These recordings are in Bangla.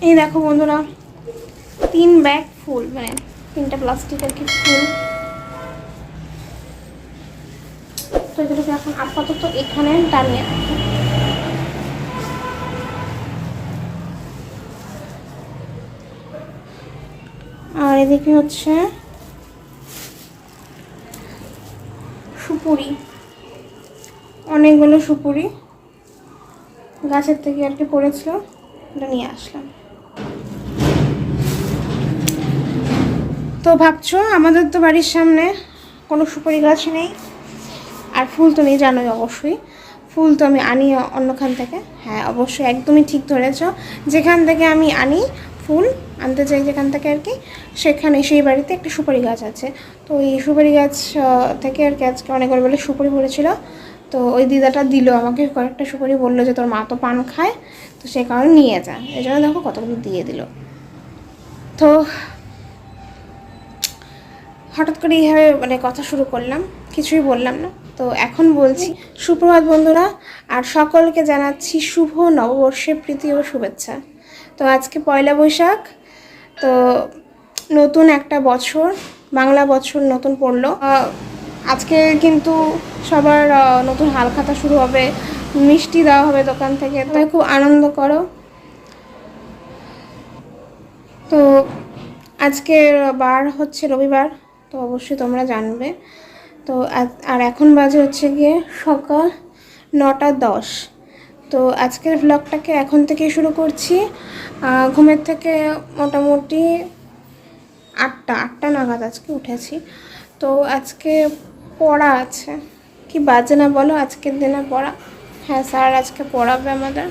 এই দেখো বন্ধুরা 3 ব্যাগ ফুল, মানে 3টা প্লাস্টিকের কি ফুল। তো এগুলোকে এখন আপাতত এখানে টানিয়ে রাখি। আর এদিকে হচ্ছে সুপুরি, অনেকগুলো সুপুরি গাছের থেকে আর কি পড়েছিল, ওটা নিয়ে আসলাম। তো ভাবছো আমাদের তো বাড়ির সামনে কোনো সুপারি গাছ নেই, আর ফুল তো নেই জানোই অবশ্যই। ফুল তো আমি আনি অন্যখান থেকে। হ্যাঁ অবশ্যই একদমই ঠিক ধরেছ, যেখান থেকে আমি আনি ফুল আনতে চাই যেখান থেকে আর কি, সেখানে সেই বাড়িতে একটা সুপারি গাছ আছে। তো এই সুপারি গাছ থেকে আর কি আজকে অনেকবার বলে সুপারি পড়েছিল। তো ওই দিদাটা দিল আমাকে কয়েকটা সুপারি, বললো যে তোর মা তো পান খায়, তো সেই কারণে নিয়ে যা। এই জন্য দেখো কতগুলো দিয়ে দিল। তো হঠাৎ করে এইভাবে মানে কথা শুরু করলাম, কিছুই বললাম না। তো এখন বলছি, সুপ্রভাত বন্ধুরা, আর সকলকে জানাচ্ছি শুভ নববর্ষের প্রীতি ও শুভেচ্ছা। তো আজকে পয়লা বৈশাখ, তো নতুন একটা বছর, বাংলা বছর নতুন পড়লো। আজকে কিন্তু সবার নতুন হালখাতা শুরু হবে, মিষ্টি দেওয়া হবে দোকান থেকে, তাই খুব আনন্দ করো। তো আজকের বার হচ্ছে রবিবার, তো অবশ্যই তোমরা জানবে। তো আর এখন বাজে হচ্ছে গিয়ে সকাল 9টা 10। তো আজকের ভ্লগটাকে এখন থেকেই শুরু করছি। ঘুমের থেকে মোটামুটি 8টা নাগাদ আজকে উঠেছি। তো আজকে পড়া আছে, কি বাজে না বলো, আজকের দিনে পড়া। হ্যাঁ স্যার আজকে পড়াবে আমাদের,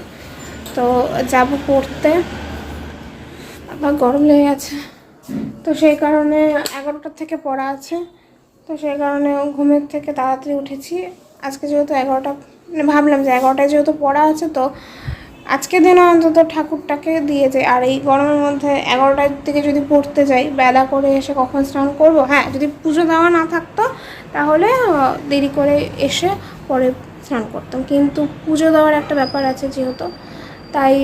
তো যাব পড়তে। আবার গরম লেগে গেছে, তো সেই কারণে 11টা থেকে পড়া আছে। তো সেই কারণে ঘুমের থেকে তাড়াতাড়ি উঠেছি। আজকে যেহেতু 11টা, মানে ভাবলাম যে 11টায় যেহেতু পড়া আছে, তো আজকের দিনে অন্তত ঠাকুরটাকে দিয়ে যাই। আর এই গরমের মধ্যে 11টার দিকে যদি পড়তে যাই, বেলা করে এসে কখন স্নান করব। হ্যাঁ যদি পুজো দেওয়া না থাকতো তাহলে দেরি করে এসে পরে স্নান করতাম, কিন্তু পুজো দেওয়ার একটা ব্যাপার আছে যেহেতু, তাই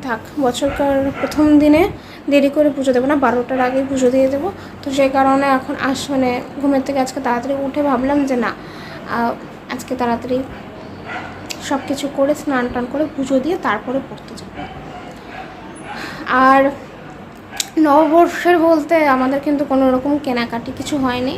থাক, বছরকার প্রথম দিনে দেরি করে পুজো দেবো না, 12টার আগেই পুজো দিয়ে দেবো। তো সেই কারণে এখন মানে ঘুমের থেকে আজকে তাড়াতাড়ি উঠে ভাবলাম যে না, আজকে তাড়াতাড়ি সব কিছু করে স্নান টান করে পুজো দিয়ে তারপরে পড়তে যাব। আর নববর্ষের বলতে আমাদের কিন্তু কোনো রকম কেনাকাটি কিছু হয়নি,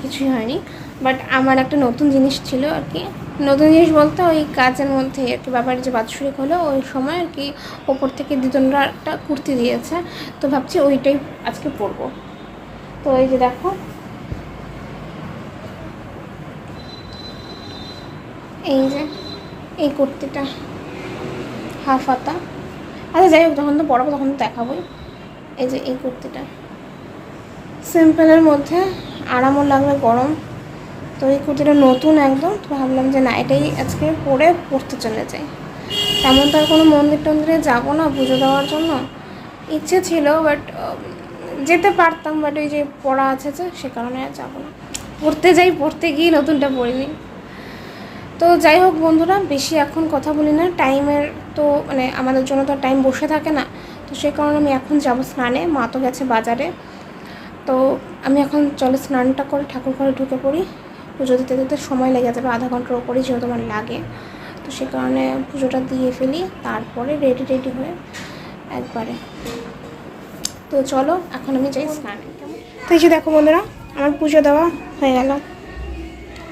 কিছুই হয়নি। বাট আমার একটা নতুন জিনিস ছিল আর কি, নতুন জিনিস বলতে ওই কাজের মধ্যে আর কি, বাবার যে বাৎসরিক হলো ওই সময় আর কি ওপর থেকে দিদনরা একটা কুর্তি দিয়েছে, তো ভাবছি ওইটাই আজকে পরবো। তো এই যে দেখো, এই যে এই কুর্তিটা হাফ হাতা। আচ্ছা যাই হোক, যখন তো পরাবো তখন তো দেখাবোই। এই যে এই কুর্তিটা সিম্পলের মধ্যে, আরামও লাগবে, গরম। তো এই কুর্তিটা নতুন একদম, তো ভাবলাম যে না এটাই আজকে পরে পড়তে চলে যাই। তেমন তো আর কোনো মন্দির টন্দিরে যাবো না পুজো দেওয়ার জন্য, ইচ্ছে ছিল বাট যেতে পারতাম, বাট ওই যে পড়া আছে যে সে কারণে আর যাবো না। পড়তে গিয়ে নতুনটা পড়িনি। তো যাই হোক বন্ধুরা, বেশি এখন কথা বলি না, টাইমের তো মানে আমাদের জন্য তো টাইম বসে থাকে না। তো সেই কারণে আমি এখন যাবো স্নানে, মা তো গেছে বাজারে। তো আমি এখন চলো স্নানটা করে ঠাকুর ঘরে ঢুকে পড়ি। পুজো দিতে দিতে সময় লেগে যাবে, আধা ঘন্টার ওপরেই যেহেতু আমার লাগে। তো সে কারণে পুজোটা দিয়ে ফেলি, তারপরে রেডি হয়ে একবারে। তো চলো এখন আমি যাই স্নানে। তো এই যে দেখো বন্ধুরা, আমার পুজো দেওয়া হয়ে গেল।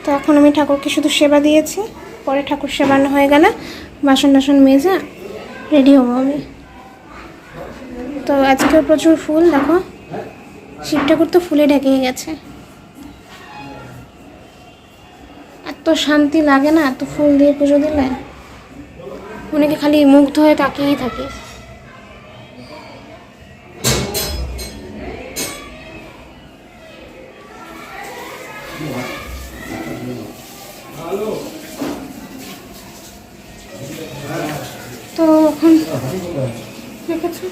তো এখন আমি ঠাকুরকে শুধু সেবা দিয়েছি, পরে ঠাকুর সেবানো হয়ে গেলে বাসন টাসন মেজে রেডি হবো আমি। তো আজকেও প্রচুর ফুল, দেখো শিব ঠাকুর তো ফুলে ঢেকে গেছে। এত শান্তি লাগে না এত ফুল দিয়ে পুজো দিলে, অনেকে খালি মুগ্ধ হয়ে তাকিয়েই থাকে। তো এখন দেখেছো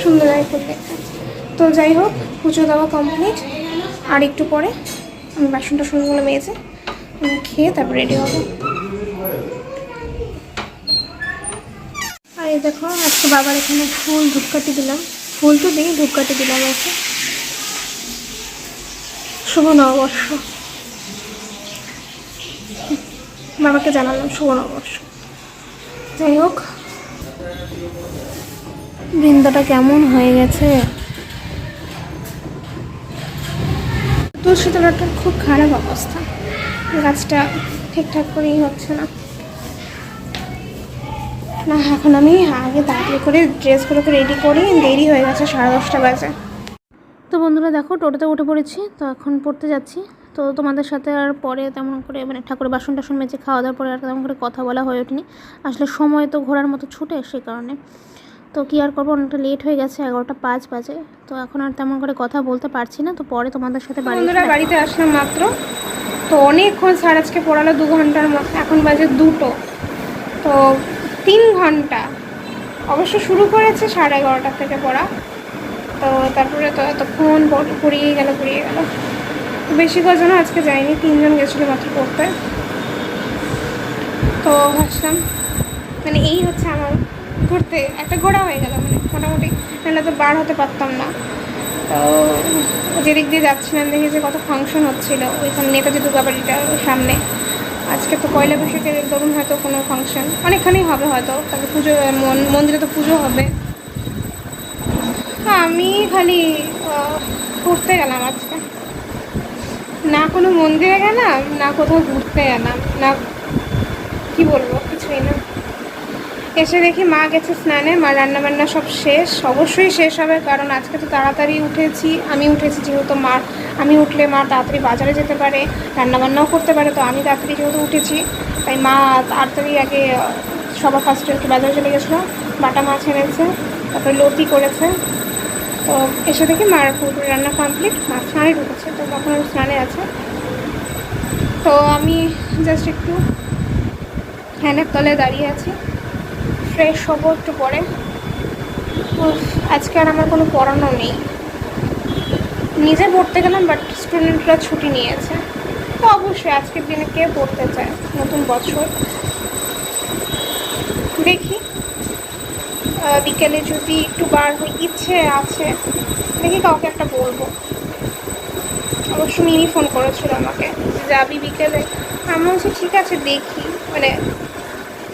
সুন্দর লাগে। তো যাই হোক, পুজো দেওয়া কমপ্লিট, আর একটু পরে আমি বাসনটা সুন্দরগুলো মেজে আমি খেয়ে তারপর রেডি হবো। দেখো আজকে বাবার এখানে ফুল ধূপকাঠি দিলাম, ফুল তো দিই, ধূপকাঠি দিলাম আছে। শুভ নববর্ষ, বাবাকে জানালাম শুভ নববর্ষ। যাই হোক, বৃন্দাটা কেমন হয়ে গেছে। তুলসী তলাটার খুব খারাপ অবস্থা, গাছটা ঠিকঠাক করেই হচ্ছে না। না এখন আমি আগে তাড়াতাড়ি করে ড্রেসগুলোকে রেডি করি, দেরি হয়ে গেছে, 10:30 বাজে। তো বন্ধুরা দেখো টোটোতে উঠে পড়েছি, তো এখন পড়তে যাচ্ছি। তো তোমাদের সাথে আর পরে তেমন করে মানে ঠাকুরের বাসন টাসন মেজে খাওয়া দাওয়ার পরে আর তেমন করে কথা বলা হয়ে ওঠেনি, আসলে সময় তো ঘোরার মতো ছুটে, সেই কারণে। তো কী আর করবো, অনেকটা লেট হয়ে গেছে, 11:05 বাজে। তো এখন আর তেমন করে কথা বলতে পারছি না, তো পরে তোমাদের সাথে বাড়িতে আসলাম মাত্র। তো অনেকক্ষণ স্যার আজকে পড়ালো, 2 ঘন্টার মতো, এখন বাজে 2টো। তো 3 ঘন্টা অবশ্য শুরু করেছে 11:30 থেকে পড়া। তো তারপরে তো এতক্ষণ পড়িয়ে গেল। বেশি কজন আজকে যায়নি, 3 জন গেছিলো মাত্র পড়তে। তো ভাবলাম মানে এই হচ্ছে আমার ঘুরতে একটা ঘোরা হয়ে গেল, মানে মোটামুটি, নাহলে তো বার হতে পারতাম না। তো যেদিক দিয়ে যাচ্ছিলাম দেখি যে কত ফাংশন হচ্ছিলো ওইখানে, নেতাজি দুর্গাবাড়িটার সামনে। আজকে তো পয়লা বৈশাখের ধরুন হয়তো কোনো ফাংশন অনেকখানি হবে হয়তো, তারপর পুজো, মন্দিরে তো পুজো হবে। আমি খালি ঘুরতে গেলাম আজকে, না কোনো মন্দিরে গেলাম, না কোথাও ঘুরতে গেলাম, না কি বলবো, কিছুই না। এসে দেখি মা গেছে স্নানে, মা রান্নাবান্না সব শেষ, অবশ্যই শেষ হবে, কারণ আজকে তো তাড়াতাড়ি উঠেছি, আমি উঠেছি যেহেতু, আমি উঠলে মা তাড়াতাড়ি বাজারে যেতে পারে, রান্নাবান্নাও করতে পারে। তো আমি তাড়াতাড়ি যেহেতু উঠেছি, তাই মা তাড়াতাড়ি আগে সবার ফার্স্টে আর কি বাজারে চলে গেছিলো, বাটা মাছ এনেছে, তারপরে লতি করেছে। তো এসে দেখি মার পুরোপুরি রান্না কমপ্লিট, মা স্নানে ঢুকেছে, তো তখন আমি স্নানে আছে। তো আমি জাস্ট একটু ফ্যানের তলে দাঁড়িয়ে আছি, ফ্রেশ হবো একটু পরে। আজকে আর আমার কোনো পড়ানো নেই, নিজে পড়তে গেলাম, বাট স্টুডেন্টরা ছুটি নিয়েছে। তো অবশ্যই আজকের দিনে কে পড়তে চায়, নতুন বছর। দেখি বিকেলে যদি একটু বার হই, ইচ্ছে আছে, দেখি কাউকে একটা বলবো। অবশ্য মিনি ফোন করেছিল আমাকে, যাবি বিকেলে? আমি বলছি ঠিক আছে দেখি, মানে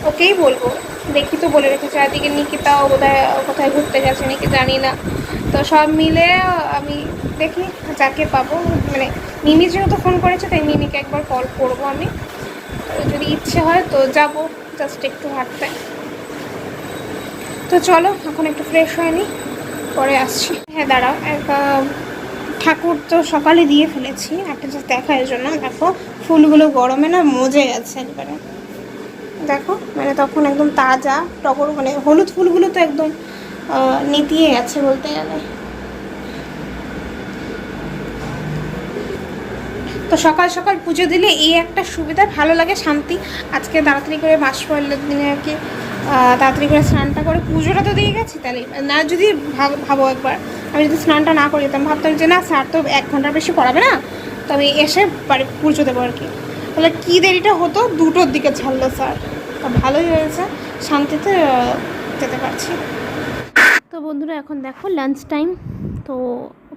ওকেই বলবো, দেখি তো বলে রেখেছে। আদিকে নিকিতাও বোধহয় কোথায় ঘুরতে গেছে নাকি জানি না। তো সব মিলে আমি দেখি যাকে পাবো, মানে মিমি যেহেতু ফোন করেছে তাই মিমিকে একবার কল করবো আমি, যদি ইচ্ছে হয় তো যাবো জাস্ট একটু হাঁটতে। তো চলো এখন একটু ফ্রেশ হয়ে নিই, পরে আসছি। হ্যাঁ দাঁড়াও, ঠাকুর তো সকালে দিয়ে ফেলেছি, একটা জাস্ট দেখার জন্য। দেখো ফুলগুলো গরমে না মজে গেছে একবারে, দেখো মানে তখন একদম তাজা টগর, মানে হলুদ ফুলগুলো তো একদম নেতিয়ে গেছে বলতে গেলে। তো সকাল সকাল পুজো দিলে এই একটা সুবিধা, ভালো লাগে, শান্তি। আজকে তাড়াতাড়ি করে মাস পড়লে দিনে আর কি তাড়াতাড়ি করে স্নানটা করে পুজোটা তো দিয়ে গেছি, তাহলে না যদি ভাবো একবার আমি যদি স্নানটা না করে যেতাম, ভাবতাম যে না স্যার তো 1 ঘন্টার বেশি পড়াবে না, তো আমি এসে বাড়ি পুজো দেবো আর কি, তাহলে কী দেরিটা হতো, 2টোর দিকে ছাড়লো স্যার। তো ভালোই হয়েছে, শান্তিতে যেতে পারছি। তো বন্ধুরা এখন দেখো লাঞ্চ টাইম, তো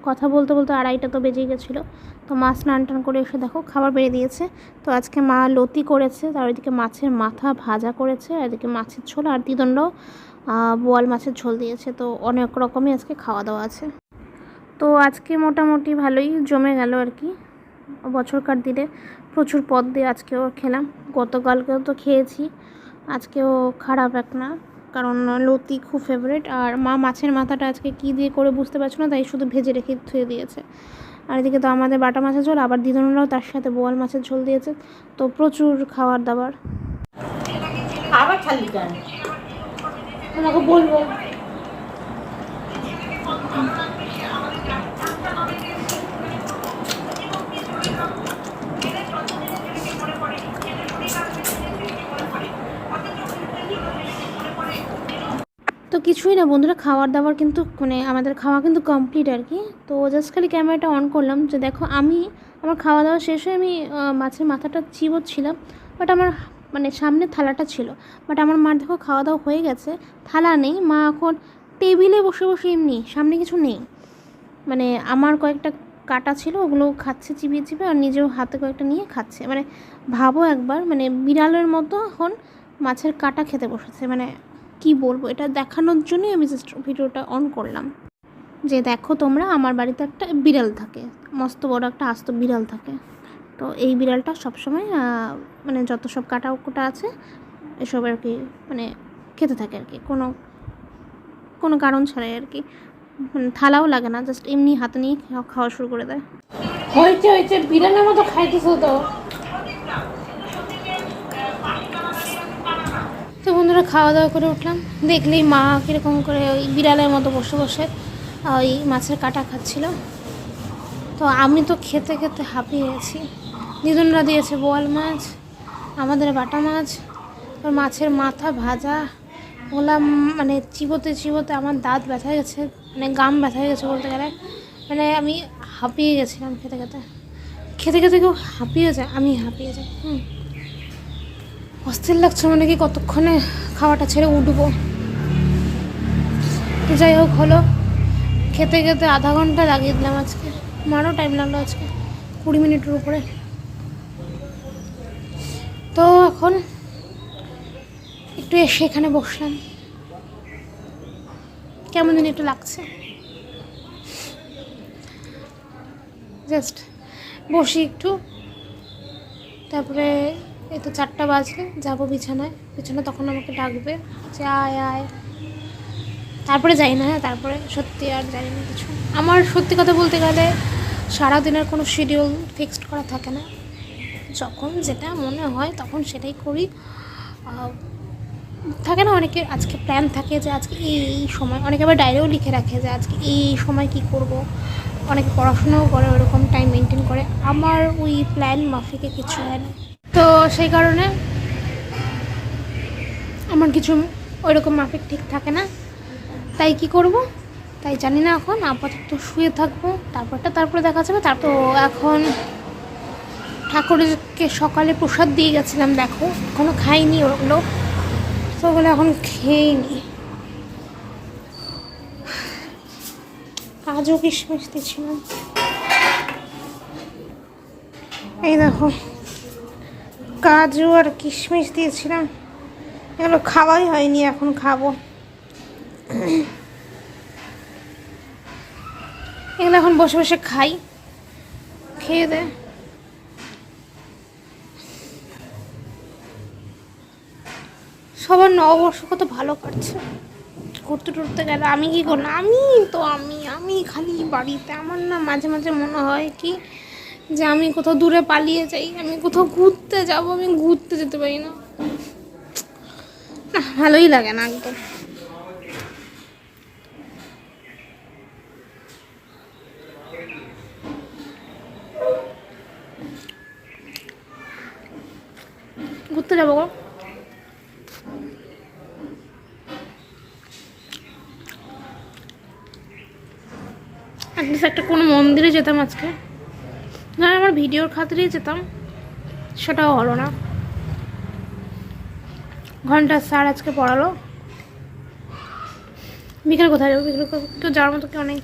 কথা বলতে বলতে 2:30 তো বেজেই গেছিলো। তো মা স্নান টান করে এসে দেখো খাবার বেড়ে দিয়েছে। তো আজকে মা লতি করেছে, তার ওইদিকে মাছের মাথা ভাজা করেছে, আর এদিকে মাছের ঝোল, আর দিদণ্ড বোয়াল মাছের ঝোল দিয়েছে। তো অনেক রকমই আজকে খাওয়া দাওয়া আছে। তো আজকে মোটামুটি ভালোই জমে গেল আর কি, বছরকার দিনে প্রচুর পদ দিয়ে আজকেও খেলাম, গতকালকেও তো খেয়েছি, আজকেও খারাপ এক না, কারণ লতি খুব ফেভারিট। আর মা মাছের মাথাটা আজকে কী দিয়ে করে বুঝতে পারছো না, তাই শুধু ভেজে রেখে ধুয়ে দিয়েছে। আর এদিকে তো আমাদের বাটা মাছের ঝোল, আবার দিদনরাও তার সাথে বোয়াল মাছের ঝোল দিয়েছে। তো প্রচুর খাবার দাবার। আবার খালি কেন তোমাকে বলবো। তো কিছুই না বন্ধুরা, খাবার দাবার কিন্তু মানে আমাদের খাওয়া কিন্তু কমপ্লিট আর কি। তো জাস্ট খালি ক্যামেরাটা অন করলাম, যে দেখো আমার খাওয়া দাওয়া শেষ হয়ে আমি মাছের মাথাটা চিবোচ্ছিলাম, বাট আমার মানে সামনে থালাটা ছিল, বাট আমার মার দেখো খাওয়া দাওয়া হয়ে গেছে, থালা নেই, মা এখন টেবিলে বসে বসে এমনি, সামনে কিছু নেই, মানে আমার কয়েকটা কাটা ছিল ওগুলো খাচ্ছে চিবিয়ে চিবিয়ে, আর নিজেও হাতে কয়েকটা নিয়ে খাচ্ছে। মানে ভাবো একবার, মানে বিড়ালের মতো এখন মাছের কাটা খেতে বসেছে। মানে কি বলবো, এটা দেখানোর জন্যই আমি জাস্ট ভিডিওটা অন করলাম, যে দেখো তোমরা আমার বাড়িতে একটা বিড়াল থাকে, মস্ত বড় একটা আস্ত বিড়াল থাকে। তো এই বিড়ালটা সবসময় মানে যত সব কাটা কুটা আছে এসব আর কি মানে খেতে থাকে আর কি, কোনো কোনো কারণ ছাড়াই আর কি, মানে থালাও লাগে না, জাস্ট এমনি হাতে নিয়ে খাওয়া শুরু করে দেয়। হয়েছে হয়েছে, বিড়ালের মতো খাইতেছো তো। তো বন্ধুরা খাওয়া দাওয়া করে উঠলাম, দেখলেই মা কীরকম করে ওই বিড়ালের মতো বসে বসে ওই মাছের কাটা খাচ্ছিল। তো আমি তো খেতে খেতে হাঁপিয়ে গেছি। দিদুনরা দিয়েছে বোয়াল মাছ, আমাদের বাটা মাছ, আর মাছের মাথা ভাজা, ওলা মানে চিবোতে চিবোতে আমার দাঁত ব্যথা গেছে, মানে গাম ব্যথা গেছে বলতে গেলে। মানে আমি হাঁপিয়ে গেছিলাম খেতে খেতে, খেতে খেতে কেউ হাঁপিয়ে যায়, আমি হাঁপিয়ে যাই। অস্থির লাগছে, মানে কি কতক্ষণে খাওয়াটা ছেড়ে উঠবো। তো যাই হোক হলো, খেতে খেতে আধা ঘন্টা লাগিয়ে দিলাম আজকে, মারও টাইম লাগলো আজকে 20 মিনিটের উপরে। তো এখন একটু এসে এখানে বসলাম, কেমন দিন একটু লাগছে, জাস্ট বসি একটু। তারপরে এই তো 4টা বাজলে যাবো বিছানায়, তখন আমাকে ডাকবে যে আয় আয়, তারপরে যাই না। হ্যাঁ, তারপরে সত্যি আর জানি না কিছু। আমার সত্যি কথা বলতে গেলে সারাদিনের কোনো শিডিউল ফিক্সড করা থাকে না, যখন যেটা মনে হয় তখন সেটাই করি। থাকে না অনেকের আজকে প্ল্যান থাকে যে আজকে এই সময়, অনেকে আবার ডায়েরিও লিখে রাখে যে আজকে এই সময় কি করব, অনেকে পড়াশোনাও করে ওরকম টাইম মেনটেন করে। আমার ওই প্ল্যান মাফিকে কিছু হয় না, তো সেই কারণে আমার কিছু ওইরকম মাফিক ঠিক থাকে না। তাই কি করব তাই জানি না, এখন আপাতত শুয়ে থাকবো, তারপরে দেখা যাবে। তারপর এখন ঠাকুরকে সকালে প্রসাদ দিয়ে গেছিলাম, দেখো এখনও খাইনি ওগুলো, তো ওগুলো এখন খেয়ে নি। কাজু কিশমিশ দিয়েছিলাম, এই দেখো কাজু আর কিশমিশ দিয়েছিলাম, এগুলো খাওয়াই হয়নি, এখন খাবো। এগুলো এখন বসে বসে খাই, খেয়ে দে। সবার নববর্ষ কত ভালো কাটছে, ঘুরতে টুরতে গেলে। আমি কি করলাম, আমি খালি বাড়িতে। আমার না মাঝে মাঝে মনে হয় কি যে আমি কোথাও দূরে পালিয়ে যাই, আমি কোথাও ঘুরতে যাব, আমি ঘুরতে যেতে পারি না, ভালোই লাগে না একদম। ঘুরতে যাবো গো, একটা কোনো মন্দিরে যেতাম আজকে, না আমার ভিডিওর খাতিরেই যেতাম, সেটাও হলো না। ঘন্টা স্যার আজকে পড়ালো, বিকেল কোথায় যাবো, বিকেল কেউ যাওয়ার মতো কেউ নেই,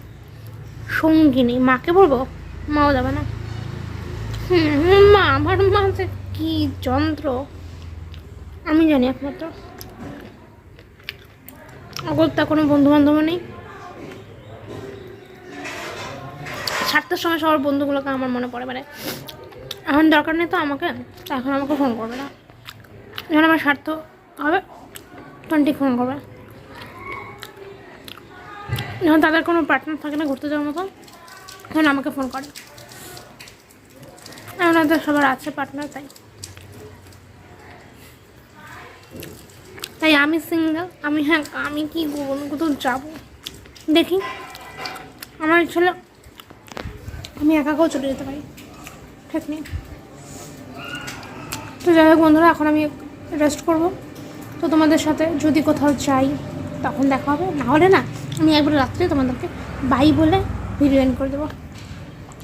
সঙ্গী নেই। মাকে বলবো, মাও যাবে না। মা, আমার মা যে কী যন্ত্র আমি জানি একমাত্র। অগত্যা কোনো বন্ধু বান্ধবও নেই। স্বার্থের সময় সবার বন্ধুগুলোকে আমার মনে পড়ে, মানে এখন দরকার নেই তো আমাকে, এখন আমাকে ফোন করবে না, যখন আমার স্বার্থ হবে তখন ঠিক ফোন করবে। যখন তাদের কোনো পার্টনার থাকে না ঘুরতে যাওয়ার মতো, তখন আমাকে ফোন করে। এখন তাদের সবার আছে পার্টনার, তাই আমি সিঙ্গেল। আমি কি করবো, কোথাও যাবো দেখি, আমার ছিল আমি একাকেও চলে যেতে পারি, ঠিক নেই। তো যাই হোক বন্ধুরা, এখন আমি রেস্ট করব। তো তোমাদের সাথে যদি কোথাও যাই তখন দেখা হবে, না হলে না আমি একবার রাত্রে তোমাদেরকে বাই বলে ভিডিও এন্ড করে দেবো।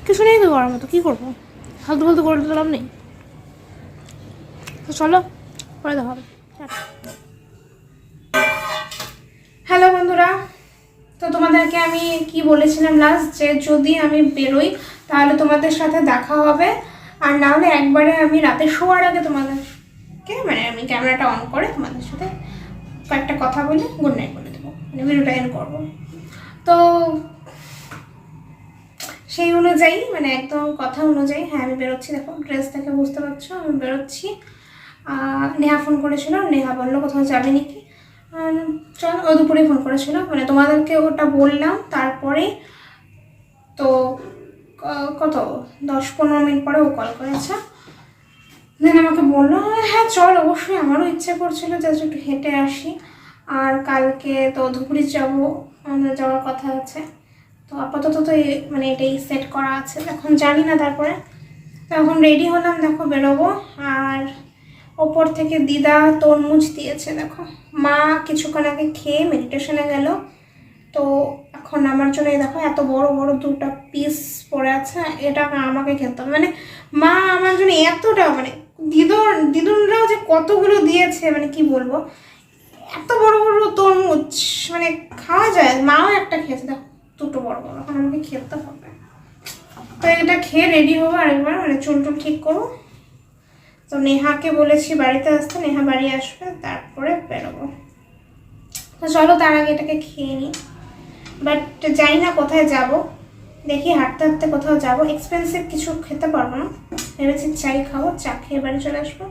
কিছু নেই তো করার মতো, কী করবো, ফালতু করে দিলাম নেই। তো চলো পরে দেখা হবে। হ্যালো বন্ধুরা, তো তোমাদেরকে আমি কি বলেছিলাম লাস্ট, যে যদি আমি বেরোই তাহলে তোমাদের সাথে দেখা হবে, আর না হলে একবারে আমি রাতে শোয়ার আগে তোমাদেরকে মানে আমি ক্যামেরাটা অন করে তোমাদের সাথে কয়েকটা কথা বলে গুড নাইট বলে দেবো, মানে ভিডিওটা এন্ড করবো। তো সেই অনুযায়ী মানে একদম কথা অনুযায়ী হ্যাঁ আমি বেরোচ্ছি। দেখো ড্রেস থেকে বুঝতে পারছো আমি বেরোচ্ছি। নেহা ফোন করেছিল, নেহা বললো কোথাও যাবে নাকি, চল ও দুপুরে ফোন করেছিল, মানে তোমাদেরকে ওটা বললাম। তারপরে তো কত 10-15 মিনিট পরে ও কল করেছে, দেন আমাকে বললো হ্যাঁ চল, অবশ্যই আমারও ইচ্ছে করছিল যে একটু হেঁটে আসি, আর কালকে তো ধুবড়ি যাবো, যাওয়ার কথা আছে। তো আপাতত তো মানে এটাই সেট করা আছে, এখন জানি না। তারপরে তো এখন রেডি হলাম, দেখো বেরোবো। আর ওপর থেকে দিদা তরমুজ দিয়েছে, দেখো মা কিছুক্ষণ আগে খেয়ে মেডিটেশনে গেল। তো এখন আমার জন্য দেখো এত বড় বড় 2টা পিস পড়ে আছে, এটা আমাকে খেতে হবে। মানে মা আমার জন্য এতটা মানে দিদুনরাও যে কতগুলো দিয়েছে মানে কি বলবো, এত বড় বড় তরমুজ মানে খাওয়া যায়। মাও একটা খেয়েছে, দেখো 2টো বড় বড়, এখন আমাকে খেতে হবে। তো এটা খেয়ে রেডি হবো আরেকবার, মানে চুল টুল ঠিক করবো। তো নেহাকে বলেছি বাড়িতে আসতে, নেহা বাড়ি আসবে তারপরে বেরোবো। তো চলো তার আগে এটাকে খেয়ে নিই। বাট জানি না কোথায় যাব, দেখি হাঁটতে হাঁটতে কোথাও যাবো। এক্সপেন্সিভ কিছু খেতে পারবো না, ভেবেছি চাই খাবো, চা খেয়ে বাড়ি চলে আসবো,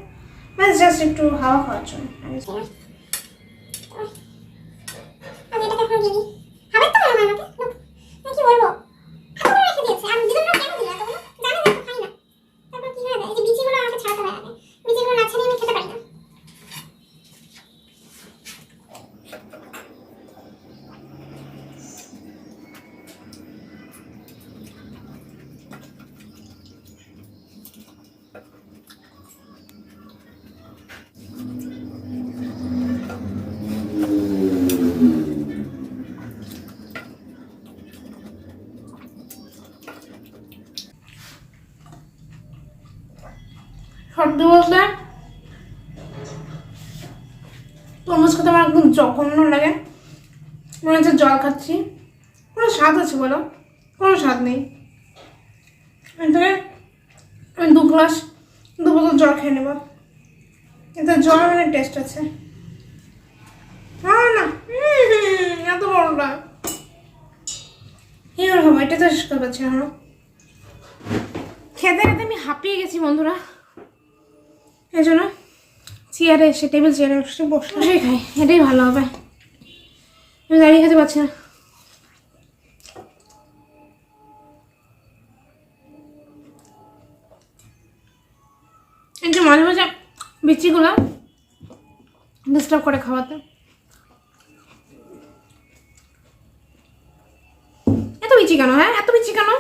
ব্যাস জাস্ট একটু হাওয়া খাওয়ার জন্য। সত্যি বলতে তরমুজ খেতে আমার একদম জঘন্য লাগে, মনে হচ্ছে জল খাচ্ছি। কোনো স্বাদ আছে বলো? কোনো স্বাদ নেই। এতে আমি 2 বোতল জল খেয়ে নেবো, এতে জল মানে টেস্ট আছে। হ্যাঁ না এত বড়টা কি আর হবে, এটা তো শেষ করতে পারছি না। খেতে খেতে আমি হাঁপিয়ে গেছি বন্ধুরা, এই জন্য চেয়ারে এসে টেবিল চেয়ারে এসে বসে খাই, এটাই ভালো হবে। আমি দাঁড়িয়ে খেতে পারছি না। একটু মাঝে মাঝে বিচিগুলো ডিস্টার্ব করে খাওয়াতে। এত বিচি কেন? হ্যাঁ এত বিচি কেন?